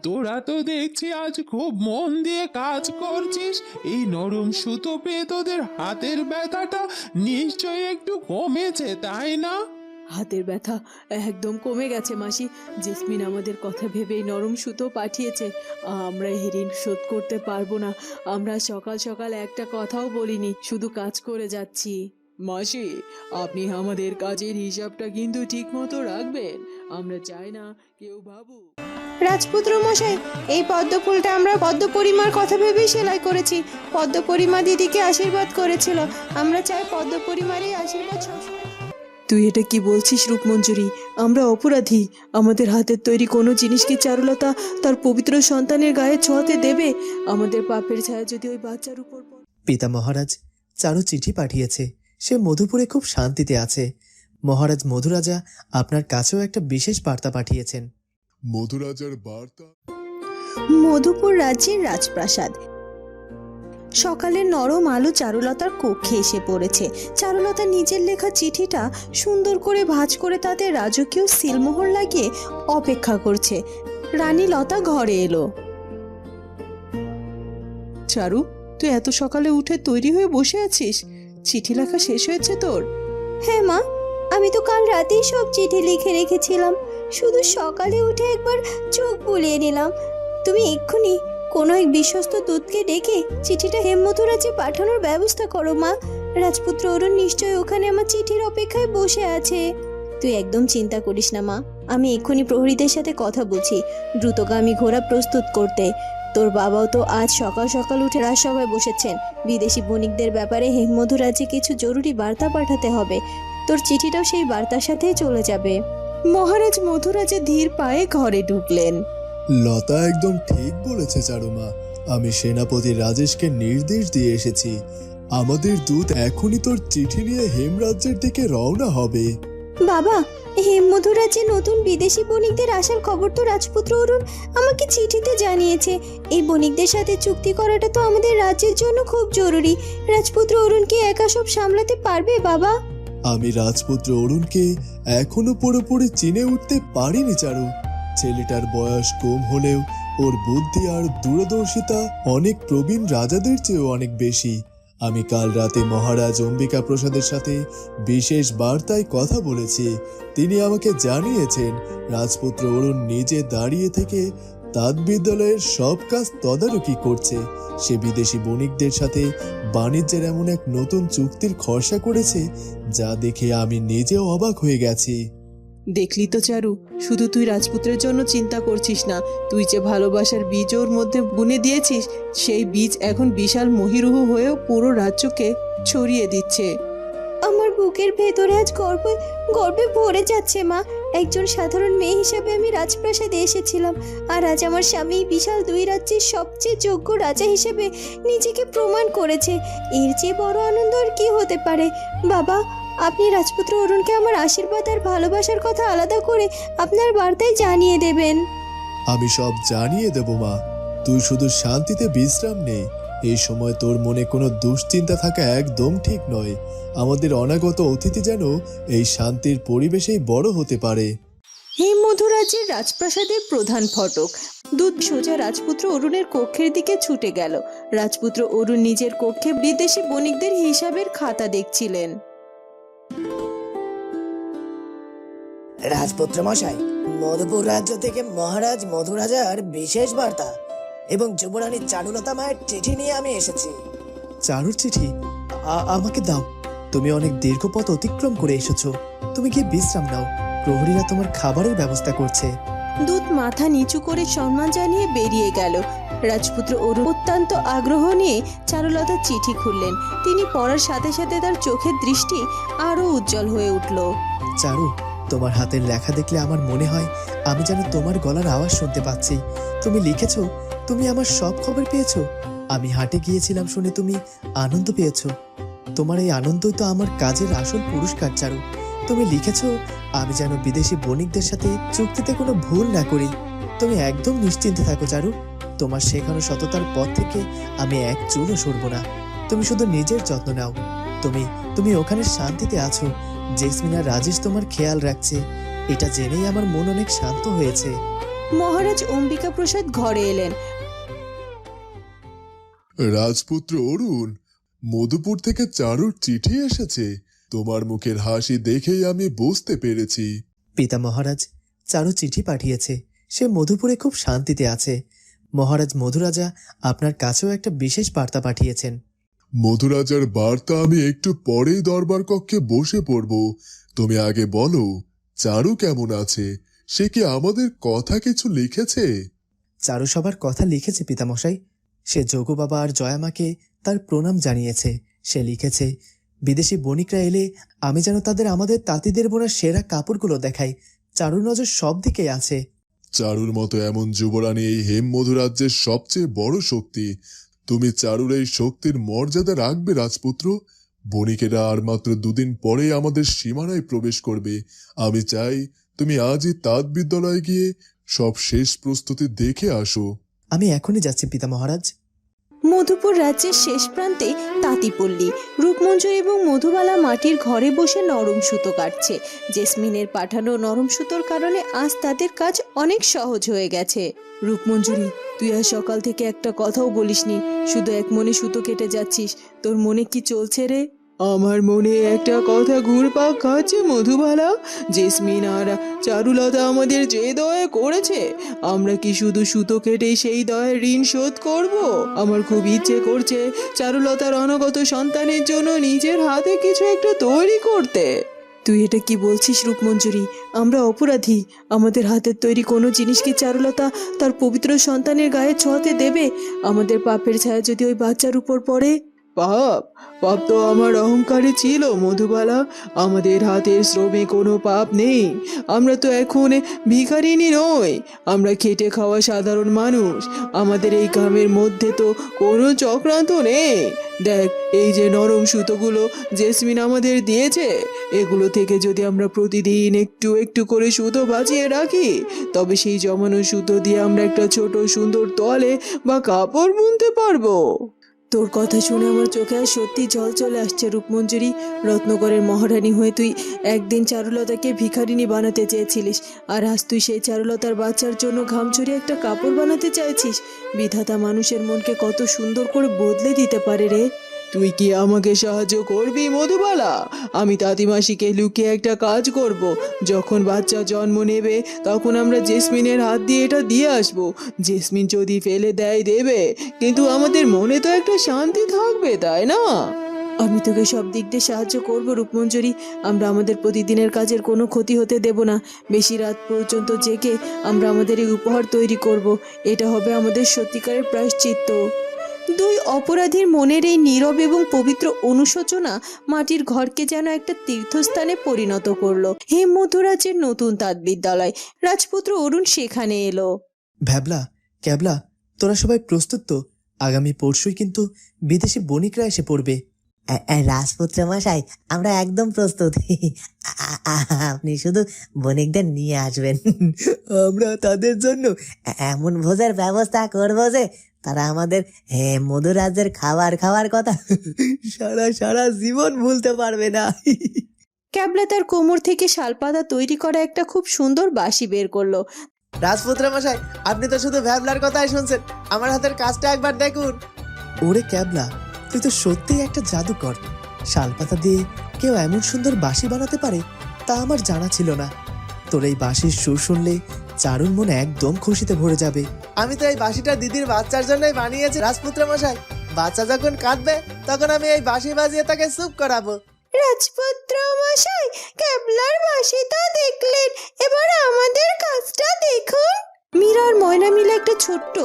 তোরা তো দেখছি আজ খুব মন দিয়ে কাজ করছিস। এই নরম সুতো পেয়ে তোদের হাতের ব্যথাটা নিশ্চয়ই একটু কমেছে, তাই না? হাতের ব্যথা একদম কমে গেছে মাসি। জেসমিন আমাদের কথা ভেবেই নরম সুতো পাঠিয়েছে। আমরা এই ঋণ শোধ করতে পারবো না। আমরা সকাল সকাল একটা কথাও বলিনি, শুধু কাজ করে যাচ্ছি। মাসি, আপনি আমাদের কাজের হিসাবটা কিন্তু ঠিক মতো রাখবেন। আমরা চাই না কেউ ভাবুক। রাজপুত্র মশাই, এই পদ্ম ফুলটা আমরা পদ্ম পরিমার কথা ভেবেই সেলাই করেছি। পদ্ম পরিমা দিদিকে আশীর্বাদ করেছিল। আমরা চাই পদ্ম পরিমারই আশীর্বাদ সবসময়। তুই এটা কি বলছিস রূপমঞ্জুরি? আমরা অপরাধী। আমাদের হাতের তৈরি কোনো জিনিস কি চারুলতা তার পবিত্র সন্তানের গায়ে ছোঁয়াতে দেবে? আমাদের পাপের ছায়া যদি ওই বাচ্চার উপর পড়ে। পিতা মহারাজ, চারু চিঠি পাঠিয়েছে। সে মধুপুরে খুব শান্তিতে আছে। মহারাজ মধুরাজা আপনার কাছেও একটা বিশেষ বার্তা পাঠিয়েছেন। মধুরাজার বার্তা? মধুপুর রাজ্যের রাজপ্রাসাদ। সকালে নরম আলো চারুলতার কক্ষে এসে পড়েছে। চারুলতা নিজের লেখা চিঠিটা সুন্দর করে ভাঁজ করে তাতে রাজকীয় সিলমোহর লাগিয়ে অপেক্ষা করছে। রানী লতা ঘরে এলো। চারু, তুই এত সকালে উঠে তৈরি হয়ে বসে আছিস? চিঠি লেখা শেষ হয়েছে তোর? হ্যাঁ মা, আমি তো কাল রাতেই সব চিঠি লিখে রেখেছিলাম। শুধু সকালে উঠে একবার চোখ বুলিয়ে নিলাম। তুমি এক্ষুনি কোনো এক বিশ্বস্ত দূতকে ডেকে চিঠিটা হেমমথুরাজে পাঠানোর ব্যবস্থা করো মা। রাজপুত্র অরুণ নিশ্চয়ই ওখানে আমার চিঠির অপেক্ষায় বসে আছে। তুই একদম চিন্তা করিস না মা, আমি এক্ষুনি প্রহরীদের সাথে কথা বলছি দ্রুতগামী ঘোড়া প্রস্তুত করতে। তোর বাবাও তো আজ সকাল সকাল উঠে রাজসভায় বসেছেন। বিদেশি বণিকদের ব্যাপারে হেমমথুরাজে কিছু জরুরি বার্তা পাঠাতে হবে। তোর চিঠিটাও সেই বার্তার সাথেই চলে যাবে। মহারাজ মধুরাজে ধীর পায়ে ঘরে ঢুকলেন। লতা একদম ঠিক বলেছে চারুমা। আমি সেনাপতি রাজেশকে নির্দেশ দিয়ে এসেছি। আমাদের দূত এখনই তোর চিঠি নিয়ে হেমরাজ্যের দিকে রওনা হবে। বাবা, হেমমথুরাজে নতুন বিদেশি বণিকদের আসার খবর তো রাজপুত্র অরুণ আমাকে চিঠিতে জানিয়েছে। এই বণিকদের সাথে চুক্তি করাটা তো আমাদের রাজ্যের জন্য খুব জরুরি। রাজপুত্র অরুণ কি একা সব সামলাতে পারবে বাবা? আমি রাজপুত্র অরুণকে এখনো পুরোপুরি চিনে উঠতে পারিনি চারু। ছেলেটার বয়স কম হলেও ওর বুদ্ধি আর দূরদর্শিতা অনেক প্রবীণ রাজাদের চেয়েও অনেক বেশি। আমি কাল রাতে মহারাজ অম্বিকা প্রসাদের সাথে বিশেষ বার্তায় কথা বলেছি। তিনি আমাকে জানিয়েছেন রাজপুত্র অরুণ নিজে দাঁড়িয়ে থেকে তাঁত বিদ্যালয়ের সব কাজ তদারকি করছে। সে বিদেশি বণিকদের সাথে বাণিজ্যের এমন এক নতুন চুক্তির খসড়া করেছে যা দেখে আমি নিজেও অবাক হয়ে গেছি। দেখলি তো চারু, শুধু তুই রাজপুত্রের জন্য চিন্তা করছিস না, তুই যে ভালোবাসার বীজ ওর মধ্যে বুনে দিয়েছিস, সেই বীজ এখন বিশাল মহিরুহ হয়েও পুরো রাজ্যকে ছড়িয়ে দিচ্ছে। আমার বুকের ভেতরে আজ গর্বে ভরে যাচ্ছে মা। একজন সাধারণ মেয়ে হিসাবে আমি রাজপ্রাসাদে এসেছিলাম, আর আজ আমার স্বামী বিশাল দুই রাজ্যের সবচেয়ে যোগ্য রাজা হিসেবে নিজেকে প্রমাণ করেছে। এর চেয়ে বড় আনন্দ আর কি হতে পারে? বাবা, আপনি রাজপুত্র অরুণকে আমার আশীর্বাদ আর ভালোবাসার কথা আলাদা করে আপনার বার্তায় জানিয়ে দেবেন। আমি সব জানিয়ে দেব মা, তুই শুধু শান্তিতে বিশ্রাম নে। এই সময় তোর মনে কোনো দুশ্চিন্তা থাকা একদম ঠিক নয়। আমাদের অনাগত অতিথি যেন এই শান্তির পরিবেশেই বড় হতে পারে। হেমমথুরাজের রাজপ্রাসাদের প্রধান ফটক। দূত সোজা রাজপুত্র অরুণের কক্ষের দিকে ছুটে গেল। রাজপুত্র অরুণ নিজের কক্ষে বিদেশি বণিকদের হিসাবের খাতা দেখছিলেন। রাজপুত্র মশাই, মধুপুর রাজ্য থেকে মহারাজ মধুরাজার বিশেষ বার্তা এবং যুবরানী চারুলতা মায়ের চিঠি নিয়ে আমি এসেছি। চারুর চিঠি? আমাকে দাও। তুমি অনেক দীর্ঘ পথ অতিক্রম করে এসেছো। তুমি গিয়ে বিশ্রাম নাও, প্রহরীরা তোমার খাবারের ব্যবস্থা করছে। দূত মাথা নিচু করে সম্মান জানিয়ে বেরিয়ে গেল। রাজপুত্র অরুণ অত্যন্ত আগ্রহ নিয়ে চারুলতার চিঠি খুললেন। তিনি পড়ার সাথে সাথে তার চোখের দৃষ্টি আরো উজ্জ্বল হয়ে উঠল। চারু, তোমার হাতের লেখা দেখলে আমার মনে হয় আমি যেন তোমার গলার আওয়াজ শুনতে পাচ্ছি। তুমি লিখেছো তুমি আমার সব খবর পেয়েছো। আমি হাটে গিয়েছিলাম শুনে তুমি আনন্দ পেয়েছো। তোমার এই আনন্দই তো আমার কাজের আসল পুরস্কার চারু। তুমি লিখেছো আমি যেন বিদেশি বণিকদের সাথে চুক্তিতে কোনো ভুল না করি। তুমি একদম নিশ্চিন্তে থাকো চারু। তোমার শেখানো সততার পথ থেকে আমি এক চুলও সরব না। তুমি শুধু নিজের যত্ন নাও। তুমি ওখানে শান্তিতে আছো। জেসমিন আর রাজেশ তোমার খেয়াল রাখছে। এটা জেনেই আমার মন অনেক শান্ত হয়েছে। মহারাজ অম্বিকা প্রসাদ ঘরে এলেন। রাজপুত্র অরুণ, মধুপুর থেকে চারুর চিঠি এসেছে। তোমার মুখের হাসি দেখেই আমি বুঝতে পেরেছি। পিতা মহারাজ, চারু চিঠি পাঠিয়েছে। সে মধুপুরে খুব শান্তিতে আছে। মহারাজ মধুরাজা আপনার কাছেও একটা বিশেষ বার্তা পাঠিয়েছেন। মধুরাজার বার্তা আমি একটু পরেই দরবার কক্ষে বসে পড়ব। তুমি আগে বলো, চারু কেমন আছে? সে কি আমাদের কথা কিছু লিখেছে? চারু সবার কথা লিখেছে পিতামশাই। সে যোগু বাবা আর জয়ামাকে তার প্রণাম জানিয়েছে। সে লিখেছে, বিদেশি বণিকরা এলে আমি যেন তাদের আমাদের তাঁতিদের বোনা সেরা কাপড়গুলো দেখাই। চারুর নজর সব দিকেই আছে। চারুর মতো এমন যুবরানী এই হেম মধুরাজ্যের সবচেয়ে বড় শক্তি। তুমি চারুর এই শক্তির মর্যাদা রাখবে রাজপুত্র। বণিকেরা আর মাত্র দুদিন পরেই আমাদের সীমানায় প্রবেশ করবে। আমি চাই তুমি আজই তাঁত বিদ্যালয়ে গিয়ে সব শেষ প্রস্তুতি দেখে আসো। আমি এখনই যাচ্ছি পিতা মহারাজ। মধুপুর রাজ্যের শেষ প্রান্তে তাঁতিপল্লী। রূপমঞ্জুরি এবং মধুবালা মাটির ঘরে বসে নরম সুতো কাটছে। জেসমিনের পাঠানো নরম সুতোর কারণে আজ তাদের কাজ অনেক সহজ হয়ে গেছে। রূপমঞ্জুরি, তুই আজ সকাল থেকে একটা কথাও বলিসনি, শুধু এক মনে সুতো কেটে যাচ্ছিস। তোর মনে কি চলছে রে? আমার মনে একটা কথা ঘুরপাক খাচ্ছে মধুবালা। জেসমিন আর চারুলতা আমাদের যে দয়া করেছে, আমরা কি শুধু সুতো কেটে সেই দয়ের ঋণ শোধ করব? আমার খুব ইচ্ছে করছে চারুলতার অনাগত সন্তানের জন্য নিজের হাতে কিছু একটা তৈরি করতে। তুই এটা কি বলছিস রূপমঞ্জুরি? আমরা অপরাধী। আমাদের হাতের তৈরি কোনো জিনিস কি চারুলতা তার পবিত্র সন্তানের গায়ে ছোঁয়াতে দেবে? আমাদের পাপের ছায়া যদি ওই বাচ্চার উপর পড়ে? পাপ? পাপ তো আমার অহংকারে ছিল মধুবালা। আমাদের হাতের শ্রমে কোনো পাপ নেই। আমরা তো এখন ভিখারিনী নই, আমরা খেটে খাওয়া সাধারণ মানুষ। আমাদের এই কামের মধ্যে তো কোনো চক্রান্ত নেই। দেখ, এই যে নরম সুতোগুলো জেসমিন আমাদের দিয়েছে, এগুলো থেকে যদি আমরা প্রতিদিন একটু একটু করে সুতো বাঁচিয়ে রাখি, তবে সেই জমানো সুতো দিয়ে আমরা একটা ছোট সুন্দর তোয়ালে বা কাপড় বুনতে পারবো। তোর কথা শুনে আমার চোখে আর সত্যি জল চলে আসছে রূপমঞ্জুরি। রত্নগরের মহারানী হয়ে তুই একদিন চারুলতাকে ভিখারিনী বানাতে চেয়েছিলিস, আর আজ তুই সেই চারুলতার বাচ্চার জন্য ঘাম ঝরিয়ে একটা কাপড় বানাতে চাইছিস। বিধাতা মানুষের মনকে কত সুন্দর করে বদলে দিতে পারে রে। তুই কি আমাকে সাহায্য করবি মধুবালা? আমি তাঁতিমাসিকে লুকিয়ে একটা কাজ করব। যখন বাচ্চা জন্ম নেবে তখন আমরা জেসমিনের হাত দিয়ে এটা দিয়ে আসবো। জেসমিন যদি ফেলে দেয় দেবে, কিন্তু আমাদের মনে তো একটা শান্তি থাকবে, তাই না? আমি তোকে সব দিক দিয়ে সাহায্য করব রূপমঞ্জুরি। আমরা আমাদের প্রতিদিনের কাজের কোনো ক্ষতি হতে দেব না। বেশি রাত পর্যন্ত জেগে আমরা আমাদের এই উপহার তৈরি করব। এটা হবে আমাদের সত্যিকারের প্রায়শ্চিত্ত। দুই অপরাধীর মনের এই নীরব এবং পবিত্র অনুশোচনা মাটির ঘরকে যেন একটা তীর্থস্থানে পরিণত করলো। হেম মধুরাজের নতুন তাঁত বিদ্যালয়। রাজপুত্র অরুণ সেখানে এলো। ভ্যাবলা, ক্যাবলা, তোরা সবাই প্রস্তুত তো? আগামী পরশুই কিন্তু বিদেশি বণিকরা এসে পড়বে। রাজপুত্র মশাই, আমরা একদম প্রস্তুত। আপনি শুধু বণিকদের নিয়ে আসবেন। আমরা তাদের জন্য এমন ভোজের ব্যবস্থা করবো যে তারা আমাদের মধুরাজের খাওয়ার কথা সারা জীবন ভুলতে পারবে না। ক্যাবলা তার কোমর থেকে শালপাতা তৈরি করা একটা খুব সুন্দর বাঁশি বের করলো। রাজপুত্র মশাই, আপনি তো শুধু ভ্যাবলার কথাই শুনছেন, আমার হাতের কাজটা একবার দেখুন। ওরে ক্যাবলা, তুই তো সত্যিই একটা জাদুকর। শালপাতা দিয়ে কেউ এমন সুন্দর বাঁশি বানাতে পারে তা আমার জানা ছিল না। তোর এই বাঁশির সুর শুনলে চারুর মন একদম খুশিতে ভরে যাবে। আমি তো এই বাঁশিটা দিদির বাচ্চার জন্যই বানিয়েছি রাজপুত্র মশাই। বাচ্চা যখন কাঁদবে তখন আমি এই বাঁশি বাজিয়ে তাকে চুপ করাবো। রাজপুত্র মশাই, ক্যাবলার বাঁশিটা দেখলেন, এবার আমাদের কাজটা দেখুন। মীরা আর ময়না মিলে একটা ছোট্ট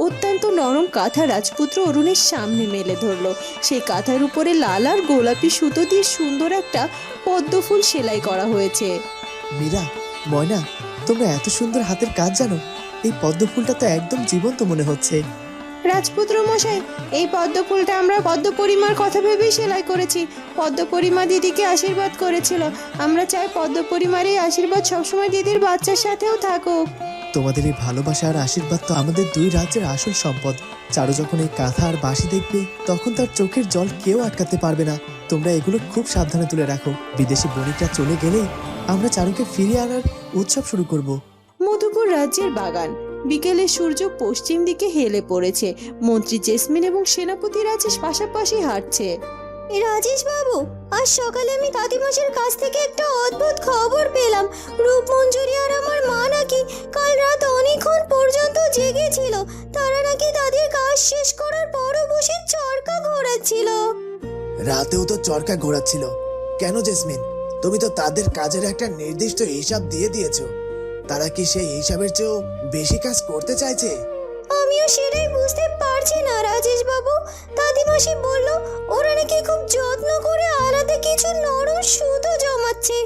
অত্যন্ত নরম কাঁথা রাজপুত্র অরুণের সামনে মেলে ধরলো। সেই কাঁথার উপরে লাল আর গোলাপি সুতো দিয়ে সুন্দর একটা পদ্ম ফুল সেলাই করা হয়েছে। মীরা, ময়না, তোমরা এত সুন্দর হাতের কাজ জানো? এই পদ্ম ফুলটা তো একদম জীবন্ত মনে হচ্ছে। রাজপুত্র মশাই, এই পদ্ম ফুলটা আমরা পদ্ম পরিমার কথা ভেবেই সেলাই করেছি। পদ্ম পরিমা দিদিকে আশীর্বাদ করেছিল। আমরা চাই পদ্ম পরিমার এই আশীর্বাদ সবসময় দিদির বাচ্চার সাথেও থাকুক। তোমাদের এই ভালোবাসা আর আশীর্বাদ তো আমাদের দুই রাজ্যের আসল সম্পদ। চারু যখন এই কাঁথা আর বাঁশি দেখবে তখন তার চোখের জল কেউ আটকাতে পারবে না। তোমরা এগুলো খুব সাবধানে তুলে রাখো। বিদেশি বণিকরা চলে গেলেই আমরা চারুকে ফিরিয়ে আনার উৎসব শুরু করব। মধুপুর রাজ্যের বাগান। বিকেলে সূর্য পশ্চিম দিকে হেলে পড়েছে। মন্ত্রী জেসমিন এবং সেনাপতি রাজেশ পাশাপাশি হাঁটছে। রাজেশ বাবু, আজ সকালে আমি কাকিমাসের কাছ থেকে একটা অদ্ভুত খবর পেলাম। রূপমঞ্জুরি আর আমার মা নাকি কাল রাত অনেকক্ষণ পর্যন্ত জেগেছিল। তারা নাকি তাদের কাজ শেষ করার পরও বসে চরকা ঘোরাচ্ছিল। রাতেও তো চরকা ঘোরাচ্ছিল কেন জেসমিন? তুমি তো তাদের কাজের একটা নির্দিষ্ট হিসাব দিয়ে দিয়েছো। তারা কি সেই হিসাবের চেয়েও বেশি কাজ করতে চাইছে? আমিও সেটাই বুঝতে পারছি না রাজেশ বাবু। দাদিমাসি বলল ওরা নাকি খুব যত্ন করে আলাদা কিছু নরম সুতো জমাচ্ছে।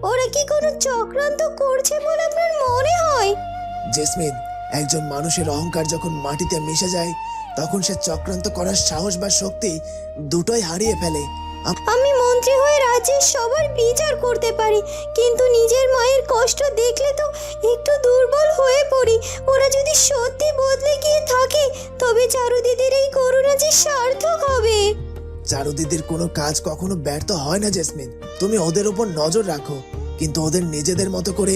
ওরা কি কোনো চক্রান্ত করছে বলে আপনার মনে হয়? জেসমিন, একজন মানুষের অহংকার যখন মাটিতে মিশে যায় তখন সে চক্রান্ত করার সাহস বা শক্তি দুটোই হারিয়ে ফেলে। আমি মন্ত্রী হয়ে রাজ্যের সবার বিচার করতে পারি, কিন্তু নিজের মায়ের কষ্ট দেখলে তো একটু দুর্বল হয়ে পড়ি। ওরা যদি সত্যি বদলে গিয়ে থাকে তবে চারুদিদির এই করুণা যে সার্থক হবে। চারুদিদির কোনো কাজ কখনো ব্যর্থ হয় না জেসমিন। তুমি ওদের উপর নজর রাখো, কিন্তু ওদের নিজেদের মতো করে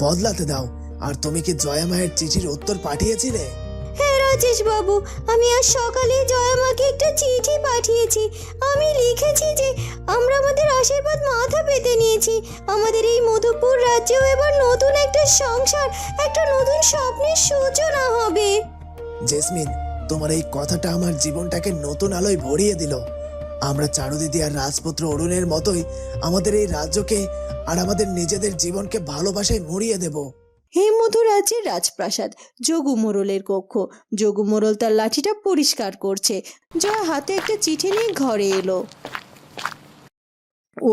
বদলাতে দাও। আর তুমি কি জয়া মায়ের চিঠির উত্তর পাঠিয়েছিলে? হ্যাঁ রাজেশ বাবু, আমি আজ সকালে জয়ামাকে একটা চিঠি পাঠিয়েছি। আমি লিখেছি যে আমরা আমাদের আশীর্বাদ মাথা পেতে নিয়েছি। আমাদের এই মধুপুর রাজ্যেও এবার নতুন একটা সংসার, একটা নতুন স্বপ্নের সূচনা হবে। জেসমিন, তোমার এই কথাটা আমার জীবনটাকে নতুন আলোয় ভরিয়ে দিল। আমরা চারুদিদি আর রাজপুত্র অরুণের মতোই আমাদের এই রাজ্যকে আর আমাদের নিজেদের জীবনকে ভালোবাসায় মরিয়ে দেব। হেমমধু রাজ্যের রাজপ্রাসাদ, যোগু মোড়লের কক্ষ। যোগু মোড়ল তার লাঠিটা পরিষ্কার করছে। জয়া হাতে একটা চিঠি নিয়ে ঘরে এলো।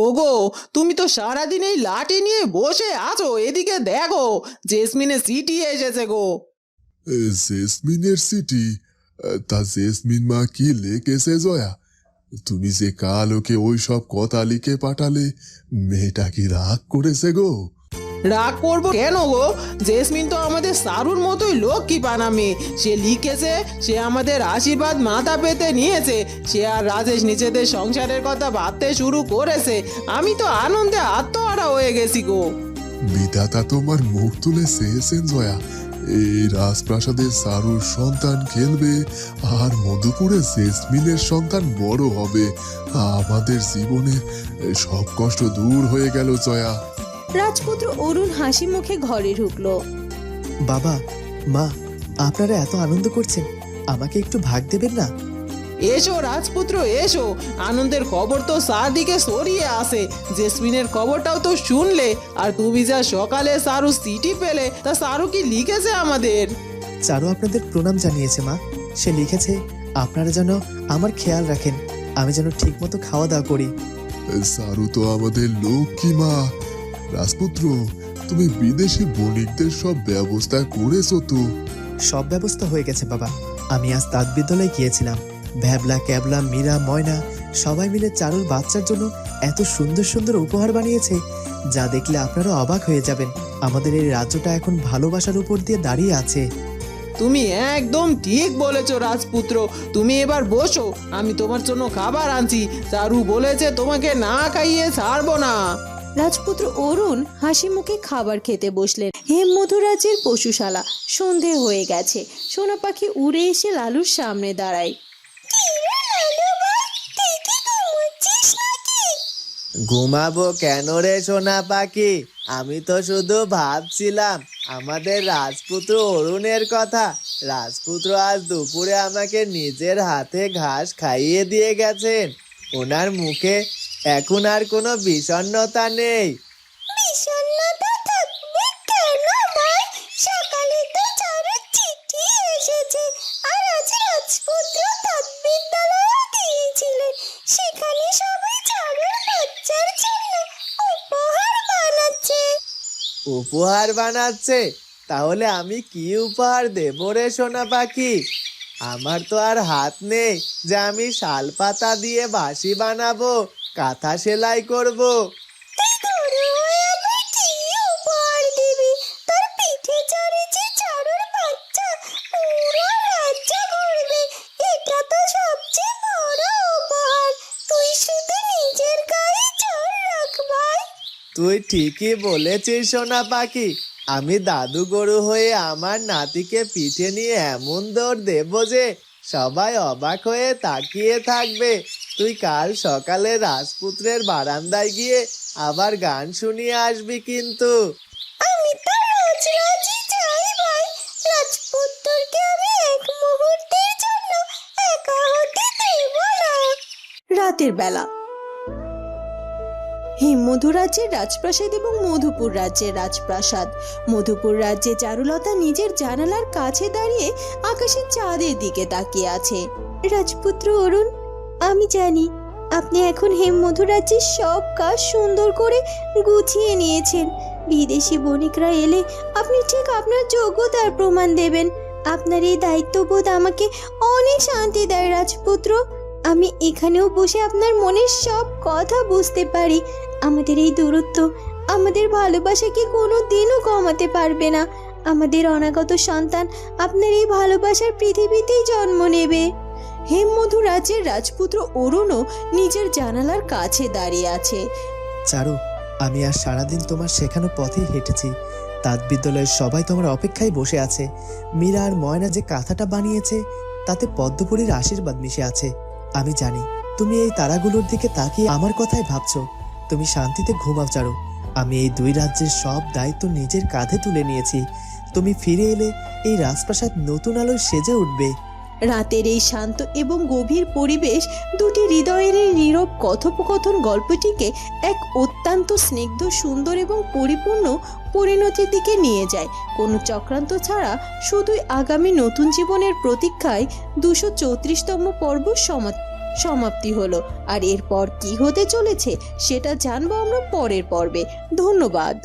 ওগো, তুমি তো সারাদিন এই লাঠি নিয়ে বসে আছো। এদিকে দেখো, জেসমিনের চিঠি এসেছে গো। জেসমিনের সিটি? তা জেসমিন মা কি লিখেছে জয়া? তুমি যে কাল ওকে ওই সব কথা লিখে পাঠালে, মেয়েটা কি রাগ করেছে গো? রাগ করবো কেন গো? জেসমিন তো আমাদের সারুর মতোই লক্ষ্মী পানা মেয়ে। সে লিখেছে সে আমাদের আশীর্বাদ মাথা পেতে নিয়েছে। সে আর রাজেশ নিজেদের সংসারের কথা ভাবতে শুরু করেছে। আমি তো আনন্দে আত্মহারা হয়ে গেছি গো। বিধাতা তোমার মুখ তুলে চেয়েছেন জয়া। এই রাজপ্রাসাদে সারুর সন্তান খেলবে আর মধুপুরে জেসমিনের সন্তান বড় হবে। আমাদের জীবনের সব কষ্ট দূর হয়ে গেল জয়া। রাজপুত্র অরুণ হাসি মুখে ঘরে ঢুকলো। বাবা, মা, আপনারা এত আনন্দ করছেন, আমাকে একটু ভাগ দেবেন না? এসো রাজপুত্র, এসো। আনন্দের খবর তো চারদিকে ছড়িয়ে আসে। জেসমিনের খবরটাও তো শুনলে। আর তুমি যা সকালে সারু চিঠি পেলে, তা সারু কি লিখেছে আমাদের? চারু আপনাদের প্রণাম জানিয়েছে মা। সে লিখেছে আপনারা যেন আমার খেয়াল রাখেন, আমি যেন ঠিক মতো খাওয়া দাওয়া করি। সারু তো আমাদের লক্ষ্মী মা। রাজপুত্র, তুমি বিদেশি বণিকদের সব ব্যবস্থা করেছো তো? সব ব্যবস্থা হয়ে গেছে বাবা। আমি আজ তাঁত বিদ্যালয়ে গিয়েছিলাম। ভ্যাবলা, ক্যাবলা, মীরা, ময়না সবাই মিলে চারুর বাচ্চার জন্য এত সুন্দর সুন্দর উপহার বানিয়েছে, যা দেখলে আপনারা অবাক হয়ে যাবেন। আমাদের এই রাজ্যটা এখন ভালোবাসার উপর দিয়ে দাঁড়িয়ে আছে। তুমি একদম ঠিক বলেছো রাজপুত্র। তুমি এবার বসো, আমি তোমার জন্য খাবার আনছি। চারু বলেছে তোমাকে না খাইয়ে ছাড়বো না। রাজপুত্র অরুণ হাসি মুখে খাবার খেতে বসলেন। হেমমধু রাজ্যের পশুশালা। সন্ধে হয়ে গেছে। সোনা পাখি উড়ে এসে লালুর সামনে দাঁড়ায়। ঘুমাবো কেন রে সোনা পাখি? আমি তো শুধু ভাবছিলাম আমাদের রাজপুত্র অরুণের কথা। রাজপুত্র আজ দুপুরে আমাকে নিজের হাতে ঘাস খাইয়ে দিয়ে গেছেন। ওনার মুখে এখন আর কোনো বিষণ্ণতা নেই। বিষণ্ণতা থাকবে কেন ভাই? সকালে তো চারুর চিঠি এসেছে, আর আজ রাজপুত্র তাঁতবিদ্যালয়ে গিয়েছিলেন। সেখানে সবাই চারুর বাচ্চার জন্য উপহার বানাচ্ছে। উপহার বানাচ্ছে? তাহলে আমি কি উপহার দেব রে সোনা পাখি? আমার তো আর হাত নেই যে আমি শাল পাতা দিয়ে বাঁশি বানাবো, কাঁথা সেলাই করব। তুই বড় হয়ে আবার কি উপহার দিবি? তোর পিঠে চড়েছে চারুর বাচ্চা, পুরো রাজ্য ঘুরবে। এটা তো সবচেয়ে বড় উপহার। তুই শুধু নিজের গায়ে জোর রাখ ভাই। তুই ঠিকই বলেছিস সোনা পাখি। আমি দাদু গরু হয়ে আমার নাতিকে পিঠে নিয়ে এমন দৌড় দেব যে সবাই অবাক হয়ে তাকিয়ে থাকবে। তুই কাল সকালে রাজপুত্রের বারান্দায় গিয়ে আবার গান শুনিয়ে আসবি কিন্তু। আমি তো রোজ রোজই যাই ভাই, রাজপুত্রকে আমি এক মুহূর্তের জন্য একা হতে দেব না। রাতের বেলা হিমমধু রাজ্যের রাজপ্রাসাদ এবং মধুপুর রাজ্যের রাজপ্রাসাদ। মধুপুর রাজ্যে চারুলতা নিজের জানালার কাছে দাঁড়িয়ে আকাশের চাঁদের দিকে তাকিয়ে আছে। রাজপুত্র অরুণ, আমি জানি আপনি এখন হেমমধু রাজ্যের সব কাজ সুন্দর করে গুছিয়ে নিয়েছেন। বিদেশি বণিকরা এলে আপনি ঠিক আপনার যোগ্যতার প্রমাণ দেবেন। আপনার এই দায়িত্ববোধ আমাকে অনেক শান্তি দেয় রাজপুত্র। আমি এখানেও বসে আপনার মনের সব কথা বুঝতে পারি। আমাদের এই দূরত্ব আমাদের ভালোবাসাকে কোনো দিনও কমাতে পারবে না। আমাদের অনাগত সন্তান আপনার এই ভালোবাসার পৃথিবীতেই জন্ম নেবে। হেমমধু রাজ্যের রাজপুত্র অরুণও নিজের জানালার কাছে দাঁড়িয়ে আছে। চারু, আমি আর সারাদিন তোমার শেখানো পথেই হেঁটেছি। তাঁত বিদ্যালয়ের সবাই তোমার অপেক্ষায় বসে আছে। মীরা আর ময়না যে কাঁথাটা বানিয়েছে তাতে পদ্মপুরীর আশীর্বাদ মিশে আছে। আমি জানি তুমি এই তারাগুলোর দিকে তাকিয়ে আমার কথাই ভাবছো। তুমি শান্তিতে ঘুমাও চারু। আমি এই দুই রাজ্যের সব দায়িত্ব নিজের কাঁধে তুলে নিয়েছি। তুমি ফিরে এলে এই রাজপ্রাসাদ নতুন আলোয় সেজে উঠবে। রাতের এই শান্ত এবং গভীর পরিবেশ দুটি হৃদয়ের এই নীরব কথোপকথন গল্পটিকে এক অত্যন্ত স্নিগ্ধ, সুন্দর এবং পরিপূর্ণ পরিণতির দিকে নিয়ে যায়। কোনো চক্রান্ত ছাড়া শুধুই আগামী নতুন জীবনের প্রতীক্ষায় 234তম পর্ব সমাপ্তি হলো। আর এরপর কি হতে চলেছে সেটা জানবো আমরা পরের পর্বে। ধন্যবাদ।